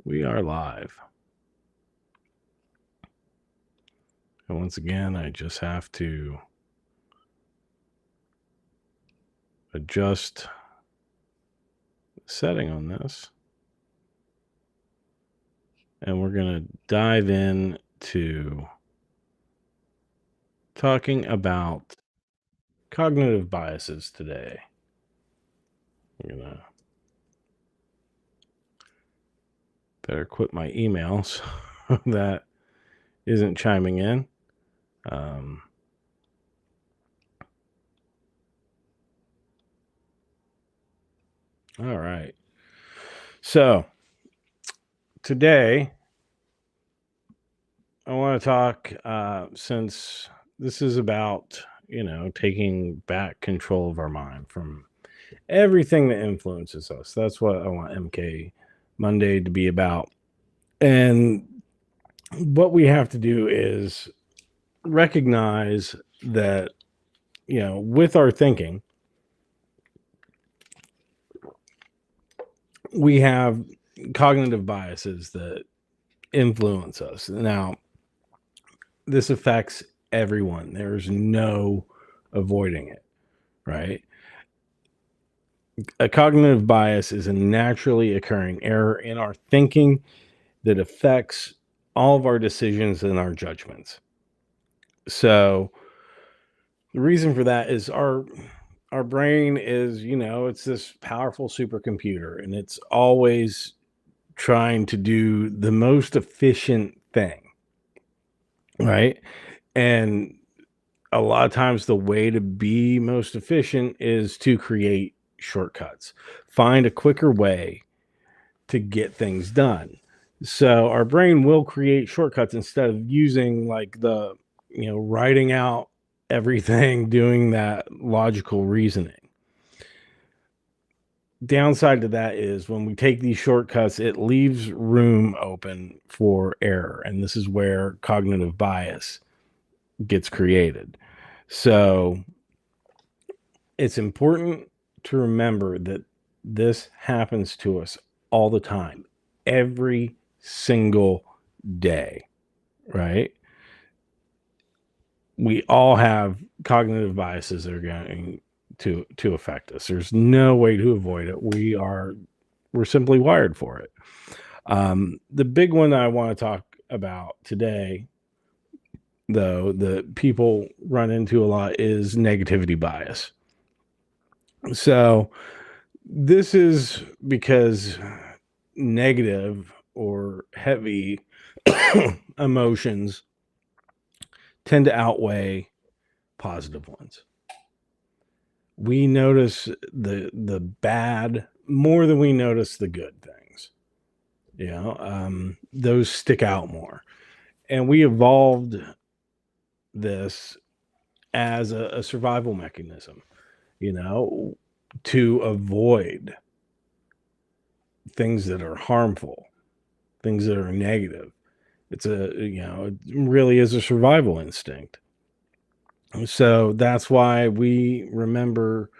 We are live. And once again, I just have to adjust the setting on this. And we're going to dive into talking about cognitive biases today. I'm going to better quit my email so that isn't chiming in. All right. So today, I want to talk, since this is about, taking back control of our mind from everything that influences us. That's what I want MK Monday to be about. And what we have to do is recognize that, with our thinking, we have cognitive biases that influence us. Now, this affects everyone. There's no avoiding it, right? A cognitive bias is a naturally occurring error in our thinking that affects all of our decisions and our judgments. So the reason for that is our brain is, it's this powerful supercomputer, and it's always trying to do the most efficient thing, right? And a lot of times the way to be most efficient is to create shortcuts. Find a quicker way to get things done. So our brain will create shortcuts instead of using like the, writing out everything, doing that logical reasoning. Downside to that is when we take these shortcuts, it leaves room open for error. And this is where cognitive bias gets created. So it's important to remember that this happens to us all the time, every single day, right? We all have cognitive biases that are going to affect us. There's no way to avoid it. We're simply wired for it. The big one that I want to talk about today, though, that people run into a lot is negativity bias. So this is because negative or heavy emotions tend to outweigh positive ones. We notice the bad more than we notice the good things. Those stick out more. And we evolved this as a survival mechanism, to avoid things that are harmful, things that are negative. It really is a survival instinct. So that's why we remember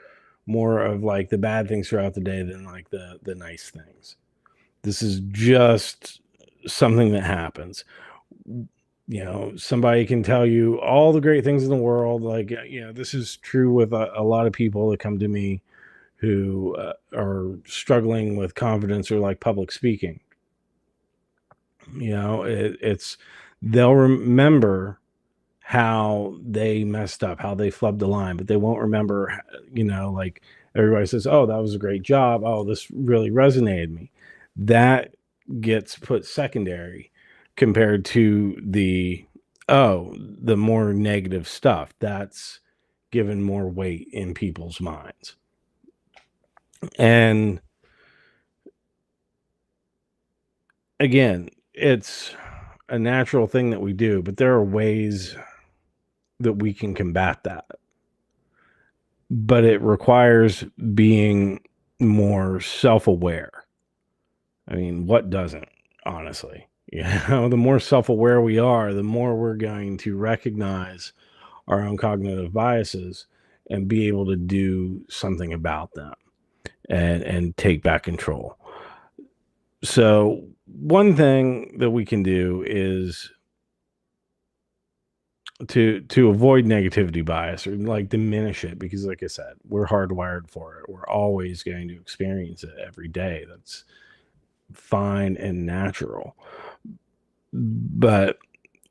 more of like the bad things throughout the day than like the nice things. This is just something that happens. Somebody can tell you all the great things in the world. Like, this is true with a lot of people that come to me who are struggling with confidence or like public speaking. They'll remember how they messed up, how they flubbed the line, but they won't remember, like everybody says, oh, that was a great job. Oh, this really resonated me. That gets put secondary compared to the more negative stuff. That's given more weight in people's minds. And again, it's a natural thing that we do, but there are ways that we can combat that. But it requires being more self-aware. I mean, what doesn't, honestly? The more self-aware we are, the more we're going to recognize our own cognitive biases and be able to do something about them and take back control. So one thing that we can do is to avoid negativity bias or like diminish it, because like I said, we're hardwired for it. We're always going to experience it every day. That's fine and natural. But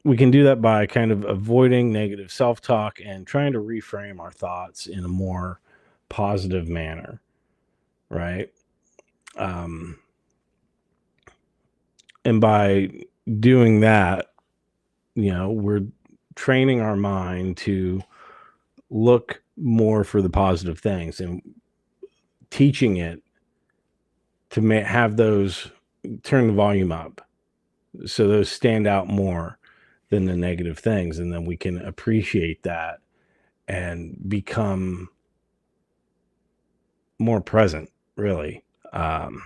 we can do that by kind of avoiding negative self-talk and trying to reframe our thoughts in a more positive manner, right? Um, and by doing that, we're training our mind to look more for the positive things and teaching it to have those turn the volume up so those stand out more than the negative things, and then we can appreciate that and become more present, really. um,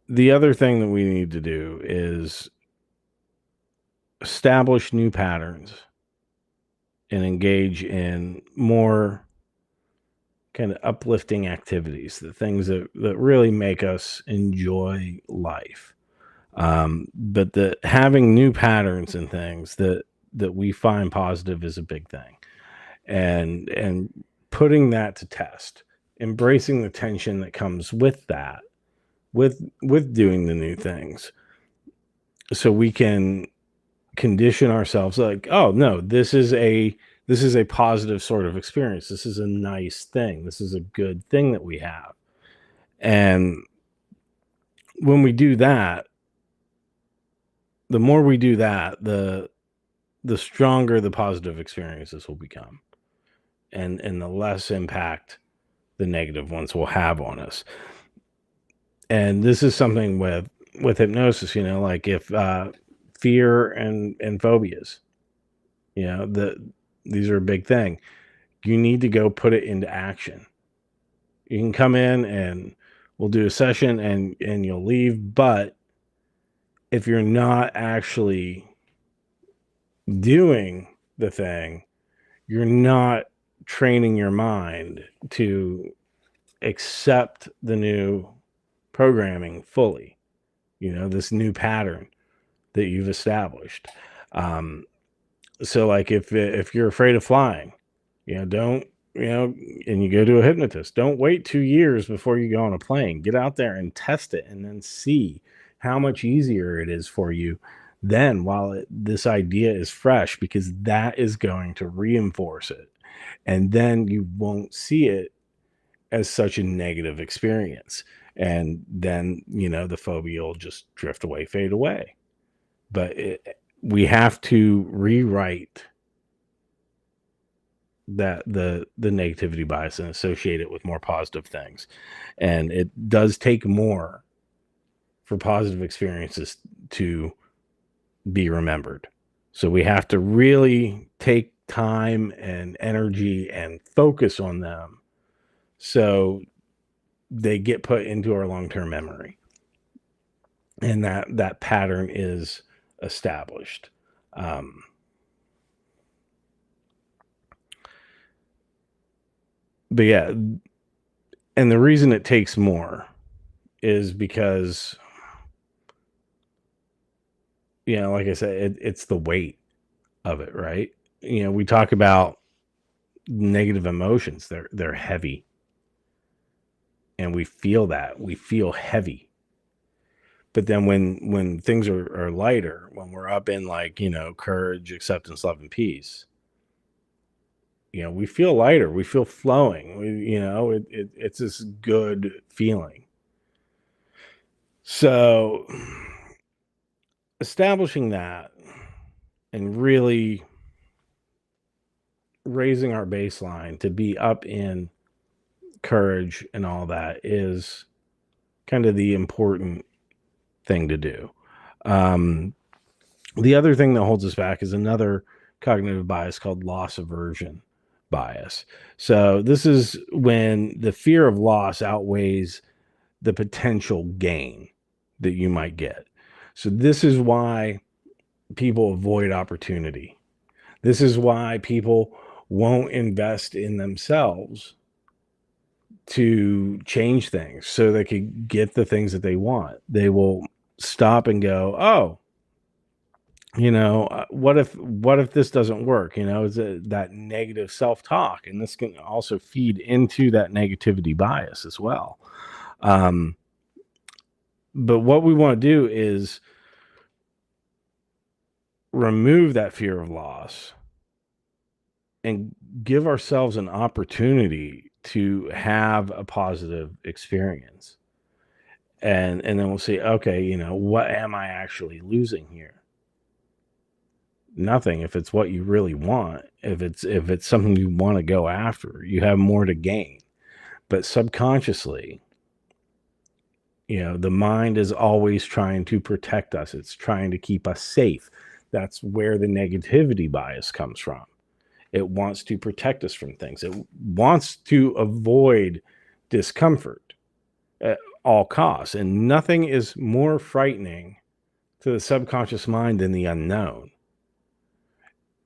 the other thing that we need to do is establish new patterns and engage in more kind of uplifting activities, the things that really make us enjoy life. But the having new patterns and things that we find positive is a big thing, and putting that to test, embracing the tension that comes with that, with doing the new things, so we can condition ourselves like, oh no, this is a positive sort of experience. This is a nice thing. This is a good thing that we have. And when we do that, the more we do that, the stronger the positive experiences will become, and the less impact the negative ones will have on us. And this is something with hypnosis, like if fear and phobias, these are a big thing. You need to go put it into action. You can come in and we'll do a session and you'll leave, but if you're not actually doing the thing, you're not training your mind to accept the new programming fully, this new pattern that you've established. Um, so like if you're afraid of flying, don't, and you go to a hypnotist, don't wait 2 years before you go on a plane. Get out there and test it and then see how much easier it is for you then, while this idea is fresh, because that is going to reinforce it. And then you won't see it as such a negative experience. And then, the phobia will just drift away, fade away. But we have to rewrite that the negativity bias and associate it with more positive things. And it does take more for positive experiences to be remembered. So we have to really take time and energy and focus on them so they get put into our long-term memory, and that pattern is established. Um, but yeah, and the reason it takes more is because, like I said, it's the weight of it, right? We talk about negative emotions; they're heavy, and we feel that. We feel heavy. But then when things are lighter, when we're up in like, courage, acceptance, love, and peace, we feel lighter. We feel flowing. It's this good feeling. So establishing that and really raising our baseline to be up in courage and all that is kind of the important thing to do. Um, the other thing that holds us back is another cognitive bias called loss aversion bias. So this is when the fear of loss outweighs the potential gain that you might get. So this is why people avoid opportunity. This is why people won't invest in themselves to change things so they could get the things that they want. They will stop and go, oh, what if this doesn't work? Is that negative self-talk, and this can also feed into that negativity bias as well. Um, but what we want to do is remove that fear of loss and give ourselves an opportunity to have a positive experience. And then we'll see, okay, what am I actually losing here? Nothing. If it's what you really want, if it's something you want to go after, you have more to gain. But subconsciously, the mind is always trying to protect us. It's trying to keep us safe. That's where the negativity bias comes from. It wants to protect us from things. It wants to avoid discomfort at all costs. And nothing is more frightening to the subconscious mind than the unknown.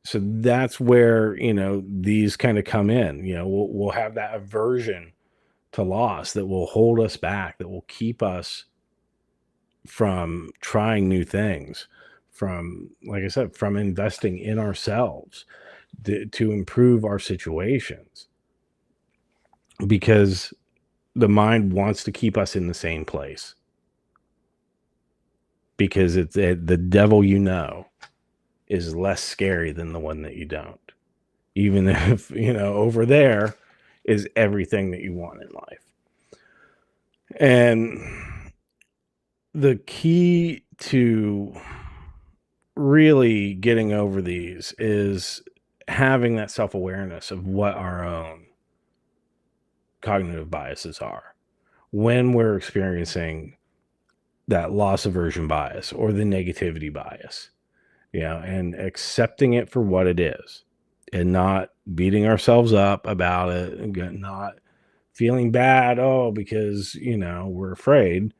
So that's where, these kind of come in. We'll have that aversion to loss that will hold us back, that will keep us from trying new things, from, like I said, from investing in ourselves to improve our situations, because the mind wants to keep us in the same place, because it's the devil is less scary than the one that you don't, even if over there is everything that you want in life. And the key to really getting over these is having that self-awareness of what our own cognitive biases are when we're experiencing that loss aversion bias or the negativity bias, and accepting it for what it is, and not beating ourselves up about it, and not feeling bad, because we're afraid,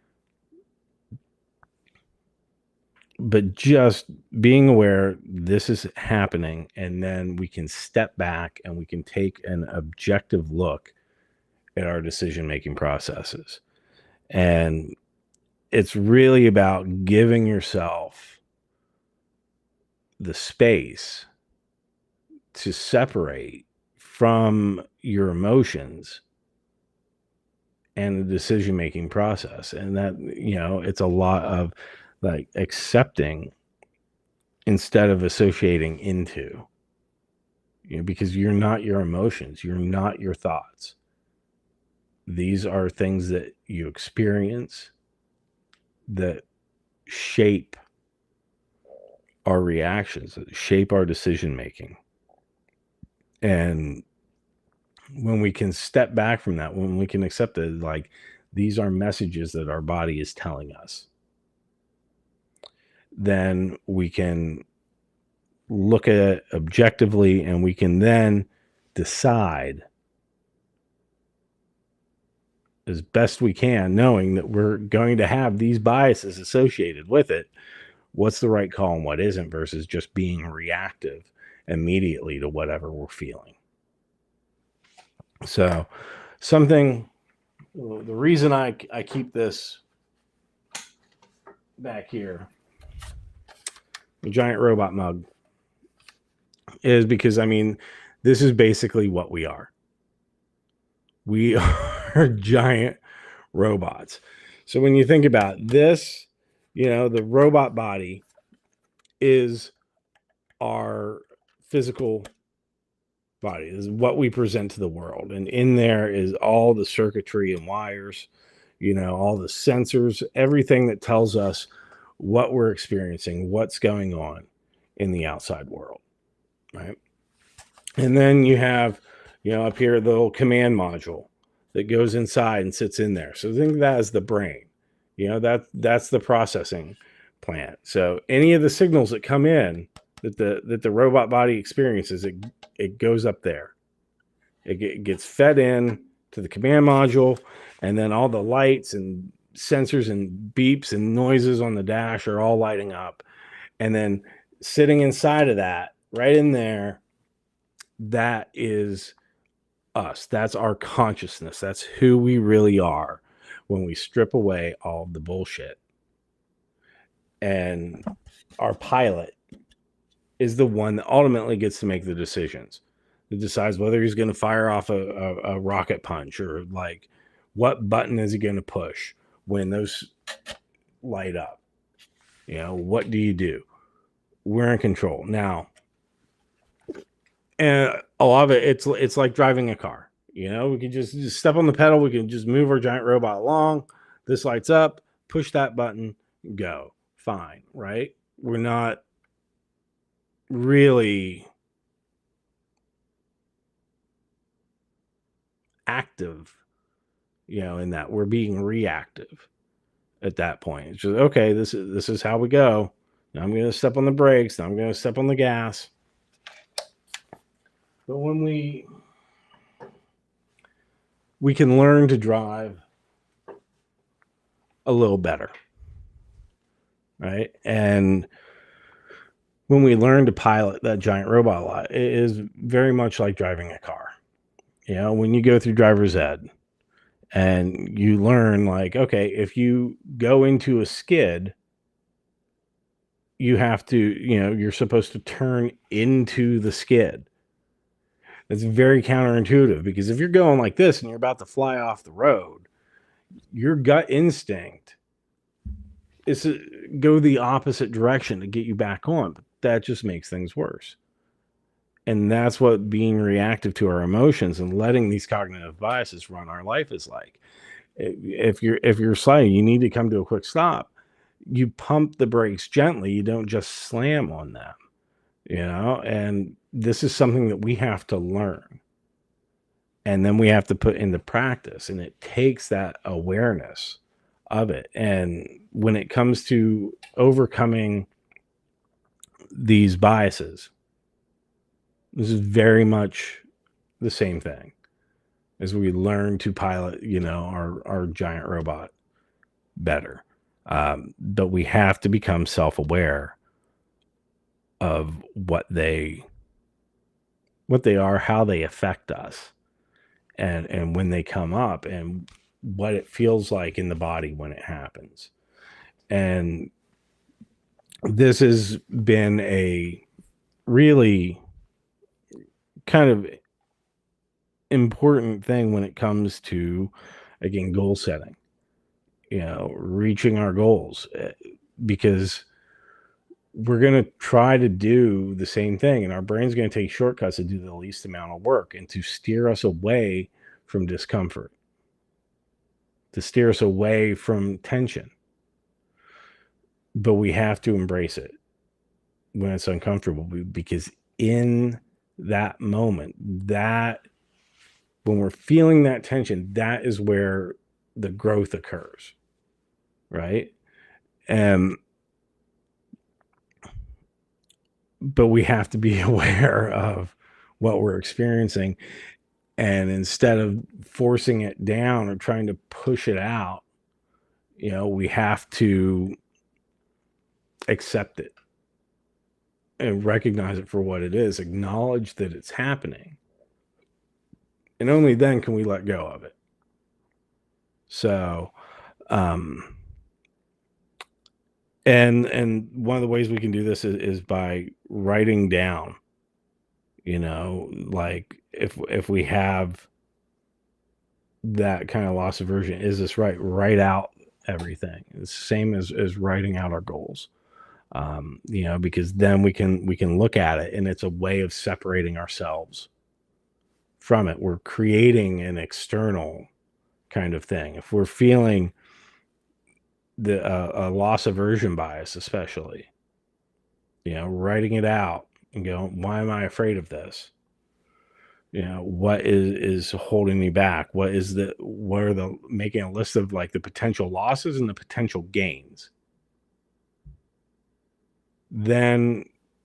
but just being aware this is happening. And then we can step back and we can take an objective look at our decision-making processes. And it's really about giving yourself the space to separate from your emotions and the decision-making process. And that, it's a lot of like accepting instead of associating into, because you're not your emotions, you're not your thoughts. These are things that you experience that shape our reactions, that shape our decision making. And when we can step back from that, when we can accept it, like, these are messages that our body is telling us, then we can look at it objectively, and we can then decide as best we can, knowing that we're going to have these biases associated with it, what's the right call and what isn't, versus just being reactive immediately to whatever we're feeling. So the reason I keep this back here, the giant robot mug, is because, this is basically what we are. We are giant robots. So when you think about this, the robot body is our physical body, is what we present to the world. And in there is all the circuitry and wires, all the sensors, everything that tells us what we're experiencing, what's going on in the outside world, right? And then you have, up here, the little command module that goes inside and sits in there. So think of that as the brain. That's the processing plant. So any of the signals that come in that the robot body experiences, it goes up there. It gets fed in to the command module, and then all the lights and sensors and beeps and noises on the dash are all lighting up. And then sitting inside of that, right in there, that is us. That's our consciousness. That's who we really are when we strip away all the bullshit. And our pilot is the one that ultimately gets to make the decisions. It decides whether he's going to fire off a rocket punch, or like what button is he going to push when those light up. What do you do? We're in control now. And a lot of it's like driving a car. We can just step on the pedal. We can just move our giant robot along. This lights up, push that button, go. Fine, right? We're not really active, in that. We're being reactive at that point. It's just, okay, this is how we go. Now I'm going to step on the brakes. Now I'm going to step on the gas. But when we can learn to drive a little better, right? And when we learn to pilot that giant robot a lot, it is very much like driving a car. When you go through driver's ed and you learn, like, okay, if you go into a skid, you have to, you're supposed to turn into the skid. It's very counterintuitive, because if you're going like this and you're about to fly off the road, your gut instinct is to go the opposite direction to get you back on. But that just makes things worse. And that's what being reactive to our emotions and letting these cognitive biases run our life is like. If you're sliding, you need to come to a quick stop. You pump the brakes gently. You don't just slam on them, and this is something that we have to learn. And then we have to put into practice. And it takes that awareness of it. And when it comes to overcoming these biases, this is very much the same thing as we learn to pilot, our giant robot better. But we have to become self-aware of what they are, how they affect us, and when they come up, and what it feels like in the body when it happens. And this has been a really kind of important thing when it comes to, again, goal setting, reaching our goals, because we're going to try to do the same thing, and our brain's going to take shortcuts to do the least amount of work and to steer us away from discomfort, to steer us away from tension. But we have to embrace it when it's uncomfortable, because in that moment, that when we're feeling that tension, that is where the growth occurs, right? But we have to be aware of what we're experiencing, and instead of forcing it down or trying to push it out, we have to accept it and recognize it for what it is, acknowledge that it's happening, and only then can we let go of it. So, and one of the ways we can do this is by writing down, like if we have that kind of loss aversion, is this right? Write out everything. It's the same as writing out our goals. Because then we can look at it, and it's a way of separating ourselves from it. We're creating an external kind of thing. If we're feeling a loss aversion bias, especially, writing it out and go, why am I afraid of this? What is holding me back? What are making a list of like the potential losses and the potential gains. Then,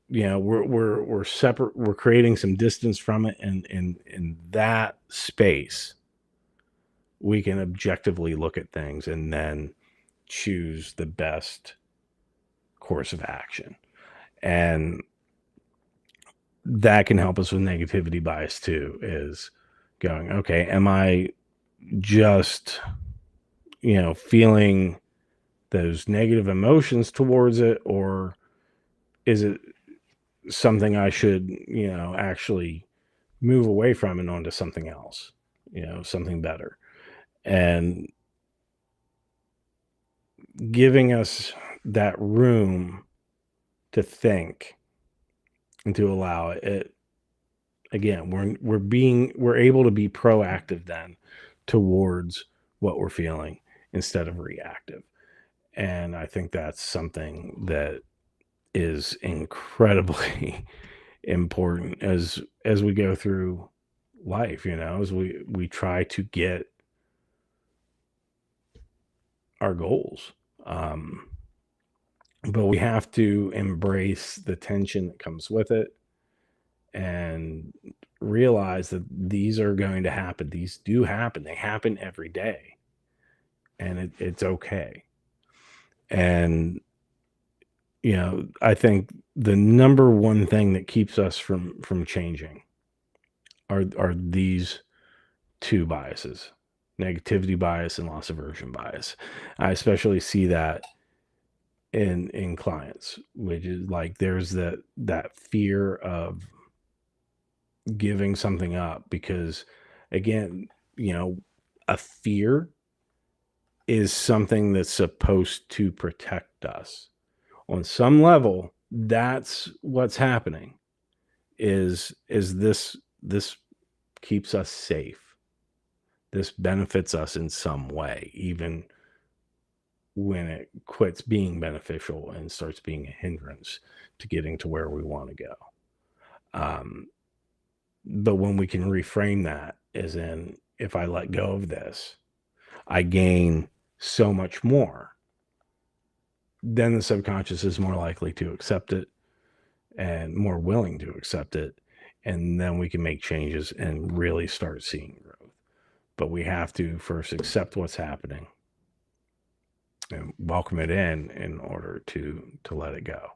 we're separate. We're creating some distance from it, and in that space, we can objectively look at things and then choose the best course of action. And that can help us with negativity bias too, is, going, okay, am I just, feeling those negative emotions towards it, or is it something I should, actually move away from and onto something else, something better? And giving us that room to think and to allow it. Again, we're able to be proactive then towards what we're feeling instead of reactive. And I think that's something that is incredibly important as we go through life, as we try to get our goals. Um, but we have to embrace the tension that comes with it and realize that these are going to happen. These do happen. They happen every day, and it's okay. And I think the number one thing that keeps us from changing are these two biases: negativity bias and loss aversion bias. I especially see that in clients, which is like there's that fear of giving something up because, again, a fear is something that's supposed to protect us. On some level, that's what's happening. Is this keeps us safe. This benefits us in some way, even when it quits being beneficial and starts being a hindrance to getting to where we want to go. Um, but when we can reframe that as in, if I let go of this, I gain so much more, then the subconscious is more likely to accept it and more willing to accept it. And then we can make changes and really start seeing growth. But we have to first accept what's happening and welcome it in order to let it go.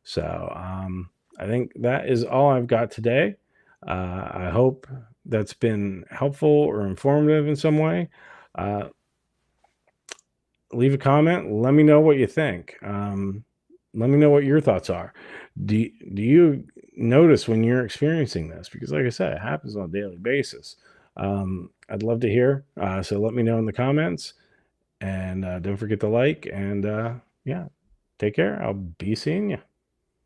So I think that is all I've got today. I hope that's been helpful or informative in some way. Uh, Leave a comment. Let me know what you think. Let me know what your thoughts are. Do you notice when you're experiencing this? Because, like I said, it happens on a daily basis. I'd love to hear. So let me know in the comments, and don't forget to like. And yeah, take care. I'll be seeing you.